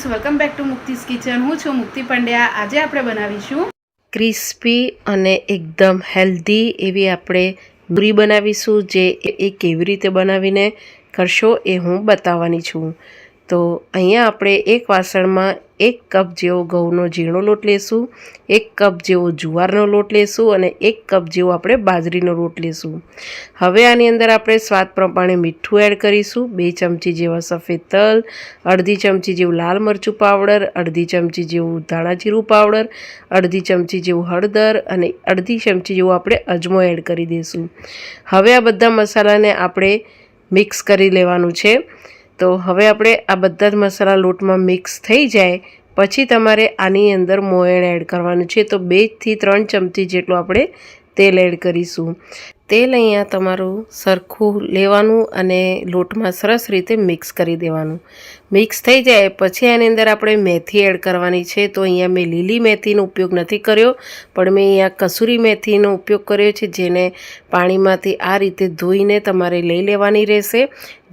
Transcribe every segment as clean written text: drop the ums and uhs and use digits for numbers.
Friends, welcome back to મુક્તિસ kitchen. હું છું મુક્તિ પંડ્યા. આજે આપણે બનાવીશું ક્રિસ્પી અને એકદમ હેલ્ધી એવી આપણે પૂરી બનાવીશું. જે એ કેવી રીતે બનાવીને કરશો એ હું બતાવવાની છું. તો અહીંયા આપણે એક વાસણમાં 1 કપ જેવો ઘઉંનો ઝીણો લોટ લેશું, 1 કપ જેવો જુવારનો લોટ લેશું અને 1 કપ જેવો આપણે બાજરીનો લોટ લેશું. હવે આની અંદર આપણે સ્વાદ પ્રમાણે મીઠું એડ કરીશું, 2 ચમચી જેવા સફેદ તલ, અડધી ચમચી જેવું લાલ મરચું પાવડર, અડધી ચમચી જેવું ધાણા જીરું પાવડર, અડધી ચમચી જેવું હળદર અને અડધી ચમચી જેવું આપણે અજમો એડ કરી દઈશું. હવે આ બધા મસાલાને આપણે મિક્સ કરી લેવાનું છે. તો હવે આપણે આ બધા જ મસાલા લોટમાં મિક્સ થઈ જાય પછી તમારે આની અંદર મોયણ એડ કરવાનું છે. તો 2 થી 3 ચમચી જેટલું આપણે તેલ એડ કરીશું. તેલ અહીંયા તમારું સરખું લેવાનું અને લોટમાં સરસ રીતે મિક્સ કરી દેવાનું. મિક્સ થઈ જાય પછી આની અંદર આપણે મેથી એડ કરવાની છે. તો અહીંયા મેં લીલી મેથીનો ઉપયોગ નથી કર્યો, પણ મેં અહીંયા કસૂરી મેથીનો ઉપયોગ કર્યો છે, જેને પાણીમાંથી આ રીતે ધોઈને તમારે લઈ લેવાની રહેશે,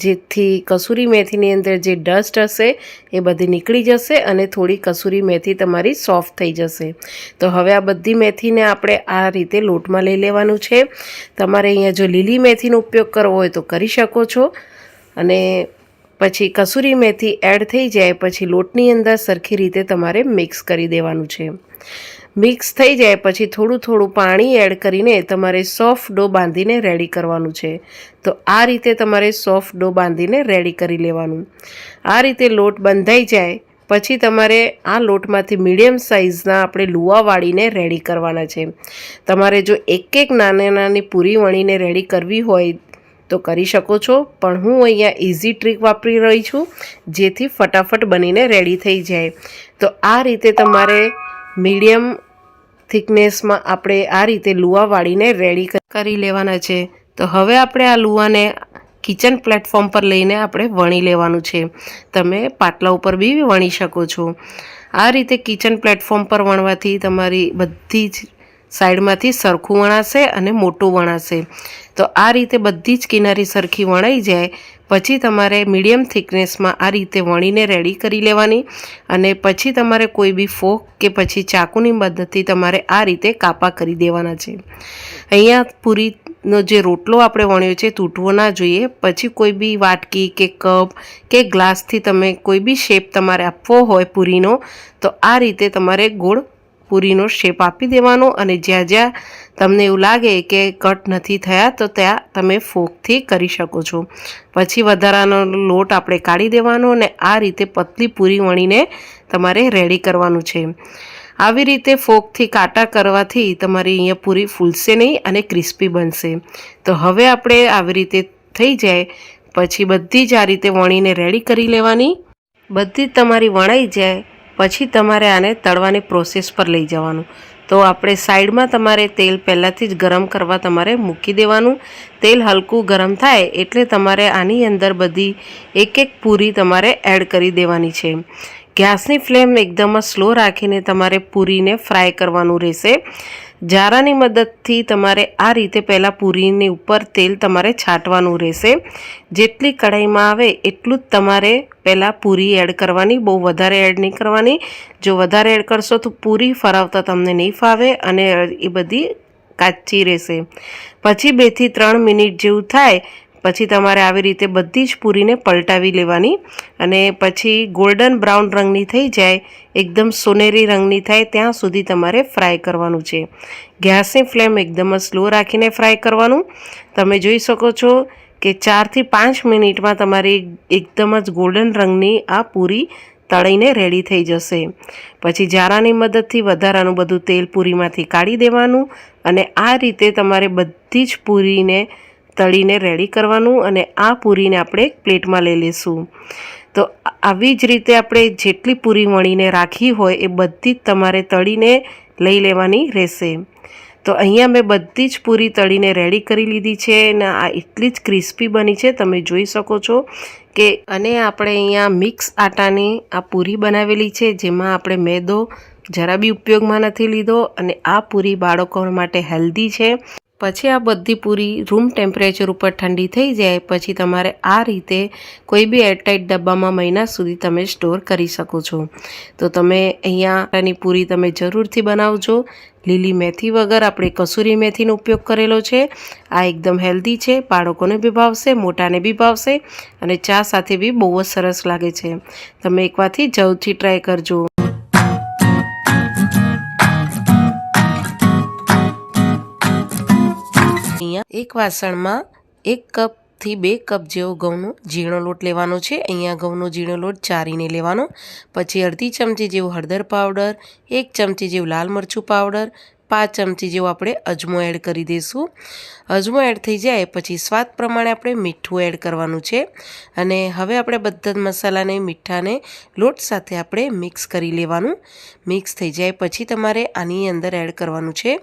જેથી કસૂરી મેથીની અંદર જે ડસ્ટ હશે એ બધી નીકળી જશે અને થોડી કસૂરી મેથી તમારી સોફ્ટ થઈ જશે. તો હવે આ બધી મેથીને આપણે આ રીતે લોટમાં લઈ લેવાનું છે. તમારે અહીંયા જો લીલી મેથીનો ઉપયોગ કરવો હોય તો કરી શકો છો. અને પછી કસૂરી મેથી એડ થઈ જાય પછી લોટની અંદર સરખી રીતે તમારે મિક્સ કરી દેવાનું છે. મિક્સ થઈ જાય પછી થોડું થોડું પાણી એડ કરીને તમારે સોફ્ટ ડો બાંધીને રેડી કરવાનું છે. તો આ રીતે તમારે સોફ્ટ ડો બાંધીને રેડી કરી લેવાનું. આ રીતે લોટ બંધાઈ જાય પછી તમારે આ લોટમાંથી મીડિયમ સાઇઝના આપણે લુવા વાળીને રેડી કરવાના છે. તમારે જો એક નાની નાની પૂરી વણીને રેડી કરવી હોય તો કરી શકો છો, પણ હું અહીંયા ઇઝી ટ્રીક વાપરી રહી છું, જેથી ફટાફટ બનીને રેડી થઈ જાય. તો આ રીતે તમારે મીડિયમ થિકનેસમાં આપણે આ રીતે લુવા વાળીને રેડી કરી લેવાના છે. તો હવે આપણે આ લુવાને કિચન પ્લેટફોર્મ પર લઈને આપણે વણી લેવાનું છે. તમે પાટલા ઉપર બી વણી શકો છો. આ રીતે કિચન પ્લેટફોર્મ પર વણવાથી તમારી બધી જ સાઈડમાંથી સરખું વણાશે અને મોટું વણાશે. તો આ રીતે બધી જ કિનારી સરખી વણાઈ જાય પછી તમારે મીડિયમ થિકનેસમાં આ રીતે વણીને રેડી કરી લેવાની. અને પછી તમારે કોઈ બી ફોક કે પછી ચાકુની મદદથી તમારે આ રીતે કાપા કરી દેવાના છે. અહીંયા પૂરીનો જે રોટલો આપણે વણ્યો છે તૂટવો ના જોઈએ. પછી કોઈ બી વાટકી કે કપ કે ગ્લાસથી તમે કોઈ બી શેપ તમારે આપવો હોય પૂરીનો, તો આ રીતે તમારે ગોળ પૂરીનો શેપ આપી દેવાનો. અને જ્યાં જ્યાં તમને એવું લાગે કે કટ નથી થયા તો ત્યાં તમે ફોકથી કરી શકો છો. પછી વધારાનો લોટ આપણે કાઢી દેવાનો અને આ રીતે પતલી પૂરી વણીને તમારે રેડી કરવાનું છે. આવી રીતે ફોકથી કાંટા કરવાથી તમારી અહીંયા પૂરી ફૂલશે નહીં અને ક્રિસ્પી બનશે. તો હવે આપણે આવી રીતે થઈ જાય પછી બધી જ આ રીતે વણીને રેડી કરી લેવાની. બધી જ તમારી વણાઈ જાય પછી તમારે આને તળવાની પ્રોસેસ પર લઈ જવાનું. તો આપણે સાઈડમાં તમારે તેલ પહેલાંથી જ ગરમ કરવા તમારે મૂકી દેવાનું. તેલ હલકું ગરમ થાય એટલે તમારે આની અંદર બધી એક પૂરી તમારે એડ કરી દેવાની છે. ગેસની ફ્લેમ એકદમ સ્લો રાખીને તમારે પૂરીને ફ્રાય કરવાનું રહેશે. જારાની મદદથી તમારે આ રીતે પહેલાં પૂરીની ઉપર તેલ તમારે છાંટવાનું રહેશે. જેટલી કઢાઈમાં આવે એટલું જ તમારે પહેલાં પૂરી એડ કરવાની, બહુ વધારે એડ નહીં કરવાની. જો વધારે એડ કરશો તો પૂરી ફરાવતા તમને નહીં ફાવે અને એ બધી કાચી રહેશે. પછી 2 થી 3 મિનિટ જેવું થાય પછી તમારે આવી રીતે બધી જ પૂરીને પલટાવી લેવાની. અને પછી ગોલ્ડન બ્રાઉન રંગની થઈ જાય, એકદમ સોનેરી રંગની થાય ત્યાં સુધી તમારે ફ્રાય કરવાનું છે. ગેસની ફ્લેમ એકદમ સ્લો રાખીને ફ્રાય કરવાનું. તમે જોઈ શકો છો કે 4 થી 5 મિનિટમાં તમારી એકદમ જ ગોલ્ડન રંગની આ પૂરી તળીને રેડી થઈ જશે. પછી જારાની મદદથી વધારાનું બધું તેલ પૂરીમાંથી કાઢી દેવાનું અને આ રીતે તમારે બધી જ પૂરીને તળીને રેડી કરવાનું. અને આ પૂરીને આપણે એક પ્લેટમાં લઈ લઈશું. તો આવી જ રીતે આપણે જેટલી પૂરી વણીને રાખી હોય એ બધી જ તમારે તળીને લઈ લેવાની રહેશે. તો અહીંયા મેં બધી જ પૂરી તળીને રેડી કરી લીધી છે અને આ એટલી જ ક્રિસ્પી બની છે, તમે જોઈ શકો છો કે. અને આપણે અહીંયા મિક્સ આટાની આ પૂરી બનાવેલી છે, જેમાં આપણે મેદો જરા બી ઉપયોગમાં નથી લીધો. અને આ પૂરી બાળકો માટે હેલ્ધી છે. પછી આ બધી પૂરી રૂમ ટેમ્પરેચર ઉપર ઠંડી થઈ જાય પછી તમારે આ રીતે કોઈ બી એરટાઇટ ડબ્બામાં મહિના સુધી તમે સ્ટોર કરી શકો છો. તો તમે અહીંયાની પૂરી તમે જરૂરથી બનાવજો. લીલી મેથી વગર આપણે કસૂરી મેથીનો ઉપયોગ કરેલો છે. આ એકદમ હેલ્ધી છે, બાળકોને બી ભાવશે, મોટાને બી ભાવશે અને ચા સાથે બી બહુ જ સરસ લાગે છે. તમે એકવારથી જરૂરથી ટ્રાય કરજો. અહીંયા એક વાસણમાં 1 કપથી 2 કપ જેવો ઘઉંનો ઝીણો લોટ લેવાનો છે. અહીંયા ઘઉંનો ઝીણો લોટ ચારીને લેવાનો. પછી અડધી ચમચી જેવું હળદર પાવડર, 1 ચમચી જેવું લાલ મરચું પાવડર, 5 ચમચી જેવું આપણે અજમો એડ કરી દઈશું. અજમો એડ થઈ જાય પછી સ્વાદ પ્રમાણે આપણે મીઠું એડ કરવાનું છે. અને હવે આપણે બધા જ મસાલાને મીઠાને લોટ સાથે આપણે મિક્સ કરી લેવાનું. મિક્સ થઈ જાય પછી તમારે આની અંદર એડ કરવાનું છે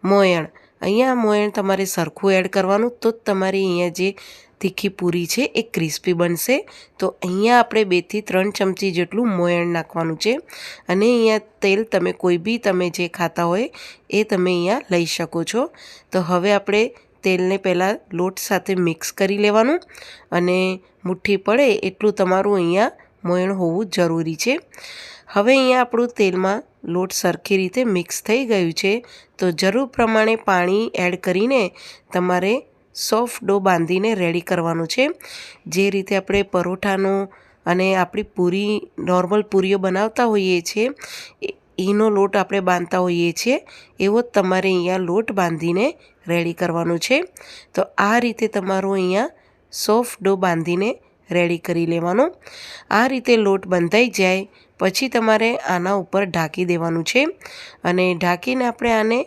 મોયણ. અહીંયા મોયણ તમારે સરખું એડ કરવાનું, તો જ તમારી અહીંયા જે તીખી પૂરી છે એ ક્રિસ્પી બનશે. તો અહીંયા આપણે 2 થી 3 ચમચી જેટલું મોયણ નાખવાનું છે. અને અહીંયા તેલ તમે કોઈ બી તમે જે ખાતા હોય એ તમે અહીંયા લઈ શકો છો. તો હવે આપણે તેલને પહેલાં લોટ સાથે મિક્સ કરી લેવાનું અને મુઠ્ઠી પડે એટલું તમારું અહીંયા મોયણ હોવું જરૂરી છે. હવે અહીંયા આપણું તેલમાં લોટ સરખી રીતે મિક્સ થઈ ગયું છે. તો જરૂર પ્રમાણે પાણી એડ કરીને તમારે સોફ્ટ ડો બાંધીને રેડી કરવાનું છે. જે રીતે આપણે પરોઠાનો અને આપણી પૂરી નોર્મલ પૂરીઓ બનાવતા હોઈએ છીએ એનો લોટ આપણે બાંધતા હોઈએ છીએ એવો જ તમારે અહીંયા લોટ બાંધીને રેડી કરવાનું છે. તો આ રીતે તમારું અહીંયા સોફ્ટ ડો બાંધીને રેડી કરી લેવાનો. આ રીતે લોટ બંધાઈ જાય પછી તમારે આના ઉપર ઢાંકી દેવાનું છે અને ઢાંકીને આપણે આને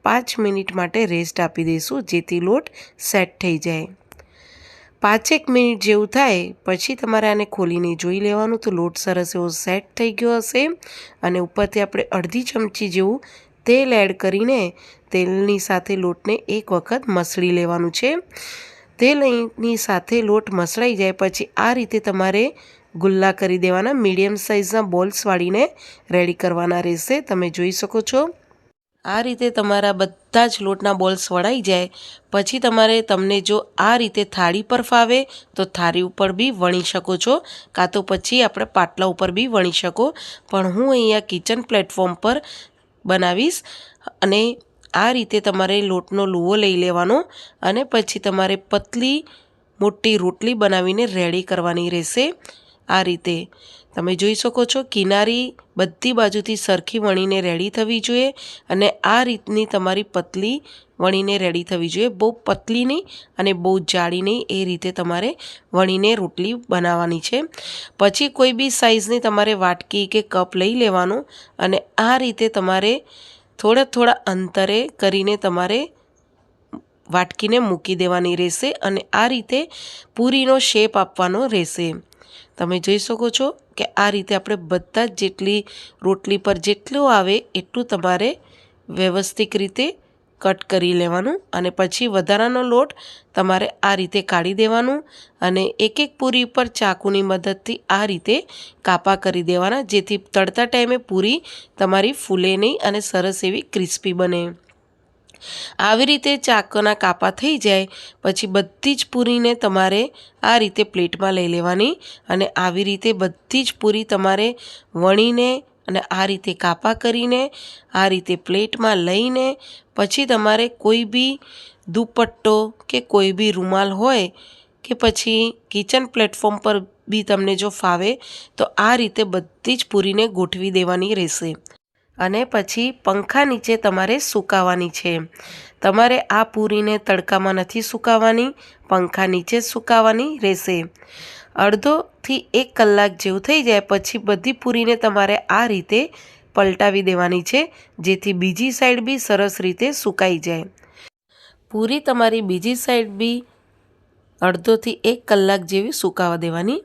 5 મિનિટ માટે રેસ્ટ આપી દઈશું જેથી લોટ સેટ થઈ જાય. 5 મિનિટ જેવું થાય પછી તમારે આને ખોલીને જોઈ લેવાનું તો લોટ સરસ એવો સેટ થઈ ગયો હશે. અને ઉપરથી આપણે અડધી ચમચી જેવું તેલ એડ કરીને તેલની સાથે લોટને એક વખત મસળી લેવાનું છે. તેલની સાથે લોટ મસળાઈ જાય પછી આ રીતે તમારે ગુલ્લા કરી દેવાના. મીડિયમ સાઇઝના બોલ્સ વાળીને રેડી કરવાના રહેશે. તમે જોઈ શકો છો આ રીતે તમારા બધા જ લોટના બોલ્સ વળાઈ જાય પછી તમને જો આ રીતે થાળી પર ફાવે તો થાળી ઉપર બી વણી શકો છો, કાં તો પછી આપણે પાટલા ઉપર બી વણી શકો. પણ હું અહીંયા કિચન પ્લેટફોર્મ પર બનાવીશ. અને આ રીતે તમારે લોટનો લુવો લઈ લેવાનો અને પછી તમારે પતલી મોટી રોટલી બનાવીને રેડી કરવાની રહેશે. આ રીતે તમે જોઈ શકો છો કિનારી બધી બાજુથી સરખી વણીને રેડી થવી જોઈએ અને આ રીતની તમારી પતલી વણીને રેડી થવી જોઈએ. બહુ પતલી નહીં અને બહુ જાડી નહીં, એ રીતે તમારે વણીને રોટલી બનાવવાની છે. પછી કોઈ બી સાઇઝની તમારે વાટકી કે કપ લઈ લેવાનું અને આ રીતે તમારે થોડા અંતરે કરીને તમારે વાટકીને મૂકી દેવાની રહેશે અને આ રીતે પૂરીનો શેપ આપવાનો રહેશે. તમે જોઈ શકો છો કે આ રીતે આપણે બધા જ જેટલી રોટલી પર જેટલું આવે એટલું તમારે વ્યવસ્થિત રીતે કટ કરી લેવાનું અને પછી વધારાનો લોટ તમારે આ રીતે કાઢી દેવાનું અને એક પૂરી પર ચાકુની મદદથી આ રીતે કાપા કરી દેવાના જેથી તળતા ટાઈમે પૂરી તમારી ફૂલે નહીં અને સરસ એવી ક્રિસ્પી બને. આવી રીતે ચાકુના કાપા થઈ જાય પછી બધી જ પૂરીને તમારે આ રીતે પ્લેટમાં લઈ લેવાની અને આવી રીતે બધી જ પૂરી તમારે વણીને અને આ રીતે કાપા કરીને આ રીતે પ્લેટમાં લઈને પછી તમારે કોઈ બી દુપટ્ટો કે કોઈ બી રૂમાલ હોય કે પછી કિચન પ્લેટફોર્મ પર બી તમને જો ફાવે તો આ રીતે બધી જ પૂરીને ગોઠવી દેવાની રહેશે. અને પછી પંખા નીચે તમારે સુકાવવાની છે. તમારે આ પૂરીને તડકામાં નથી સુકાવવાની, પંખા નીચે જ સુકાવવાની રહેશે. અડધોથી 1 કલાક જેવું થઈ જાય પછી બધી પૂરીને તમારે આ રીતે પલટાવી દેવાની છે જેથી બીજી સાઈડ બી સરસ રીતે સુકાઈ જાય. પૂરી તમારી બીજી સાઈડ બી અડધોથી 1 કલાક જેવી સુકાવા દેવાની.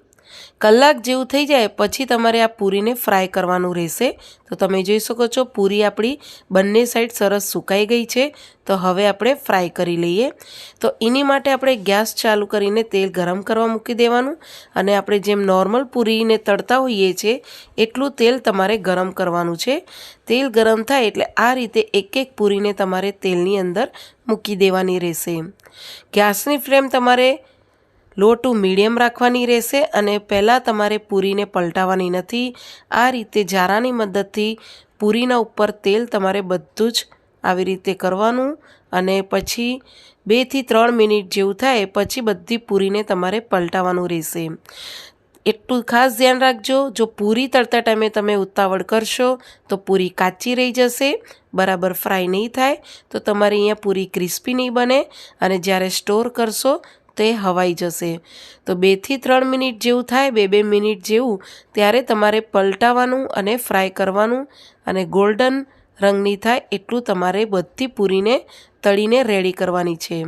કલાક જેવું થઈ જાય પછી તમારે આ પૂરીને ફ્રાય કરવાનું રહેશે. તો તમે જોઈ શકો છો પૂરી આપણી બંને સાઈડ સરસ સુકાઈ ગઈ છે. તો હવે આપણે ફ્રાય કરી લઈએ. તો એની માટે આપણે ગેસ ચાલુ કરીને તેલ ગરમ કરવા મૂકી દેવાનું અને આપણે જેમ નોર્મલ પૂરીને તળતા હોઈએ છીએ એટલું તેલ તમારે ગરમ કરવાનું છે. તેલ ગરમ થાય એટલે આ રીતે એક એક પૂરીને તમારે તેલની અંદર મૂકી દેવાની રહેશે. ગેસની ફ્લેમ તમારે લો ટુ મીડિયમ રાખવાની રહેશે અને પહેલાં તમારે પૂરીને પલટાવવાની નથી. આ રીતે જારાની મદદથી પૂરીના ઉપર તેલ તમારે બધું જ આવી રીતે કરવાનું અને પછી 2 થી 3 મિનિટ જેવું થાય પછી બધી પૂરીને તમારે પલટાવવાનું રહેશે. એટલું ખાસ ધ્યાન રાખજો, જો પૂરી તળતા ટાઈમે તમે ઉતાવળ કરશો તો પૂરી કાચી રહી જશે, બરાબર ફ્રાય નહીં થાય. તો તમારે અહીંયા પૂરી ક્રિસ્પી નહીં બને અને જ્યારે સ્ટોર કરશો તે હવાઈ જશે. તો 2 થી 3 મિનિટ જેવું થાય, 2 મિનિટ જેવું, ત્યારે તમારે પલટાવવાનું અને ફ્રાય કરવાનું અને ગોલ્ડન રંગની થાય એટલું તમારે બધી પૂરીને તળીને રેડી કરવાની છે.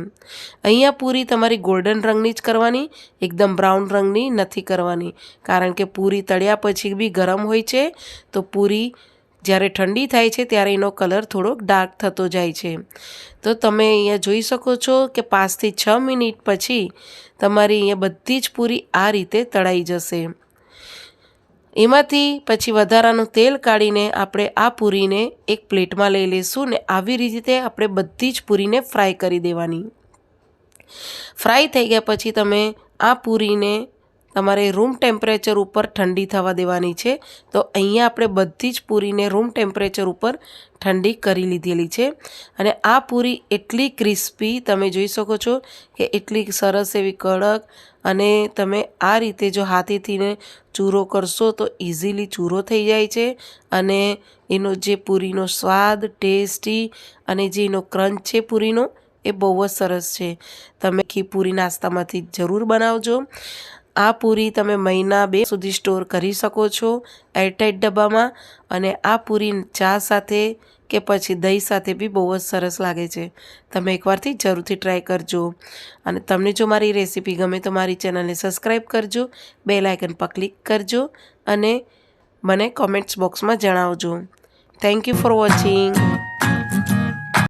અહીંયા પૂરી તમારી ગોલ્ડન રંગની જ કરવાની, એકદમ બ્રાઉન રંગની નથી કરવાની, કારણ કે પૂરી તળ્યા પછી બી ગરમ હોય છે તો પૂરી જ્યારે ઠંડી થાય છે ત્યારે એનો કલર થોડોક ડાર્ક થતો જાય છે. તો તમે અહીંયા જોઈ શકો છો કે 5 થી 6 મિનિટ પછી તમારી અહીંયા બધી જ પૂરી આ રીતે તળાઈ જશે. એમાંથી પછી વધારાનું તેલ કાઢીને આપણે આ પૂરીને એક પ્લેટમાં લઈ લઈશું ને આવી રીતે આપણે બધી જ પૂરીને ફ્રાય કરી દેવાની. ફ્રાય થઈ ગયા પછી તમે આ પૂરીને તમારે રૂમ ટેમ્પરેચર ઉપર ઠંડી થવા દેવાની છે. તો અહીંયા આપણે બધી જ પૂરીને રૂમ ટેમ્પરેચર ઉપર ઠંડી કરી લીધેલી છે અને આ પૂરી એટલી ક્રિસ્પી તમે જોઈ શકો છો કે એટલી સરસ એવી કડક, અને તમે આ રીતે જો હાથેથીને ચૂરો કરશો તો ઇઝીલી ચૂરો થઈ જાય છે અને એનો જે પૂરીનો સ્વાદ, ટેસ્ટી અને જે એનો ક્રંચ છે પૂરીનો એ બહુ જ સરસ છે. તમે પૂરી નાસ્તામાંથી જરૂર બનાવજો. આ પૂરી તમે મહિના 2 સુધી સ્ટોર કરી શકો છો એરટાઇટ ડબ્બામાં અને આ પૂરી ચા સાથે કે પછી દહીં સાથે બી બહુ જ સરસ લાગે છે. તમે એકવારથી જરૂરથી ટ્રાય કરજો અને તમને જો મારી રેસીપી ગમે તો મારી ચેનલને સબસ્ક્રાઈબ કરજો, બેલ આઇકન પર ક્લિક કરજો અને મને કોમેન્ટ્સ બોક્સમાં જણાવજો. Thank you for watching.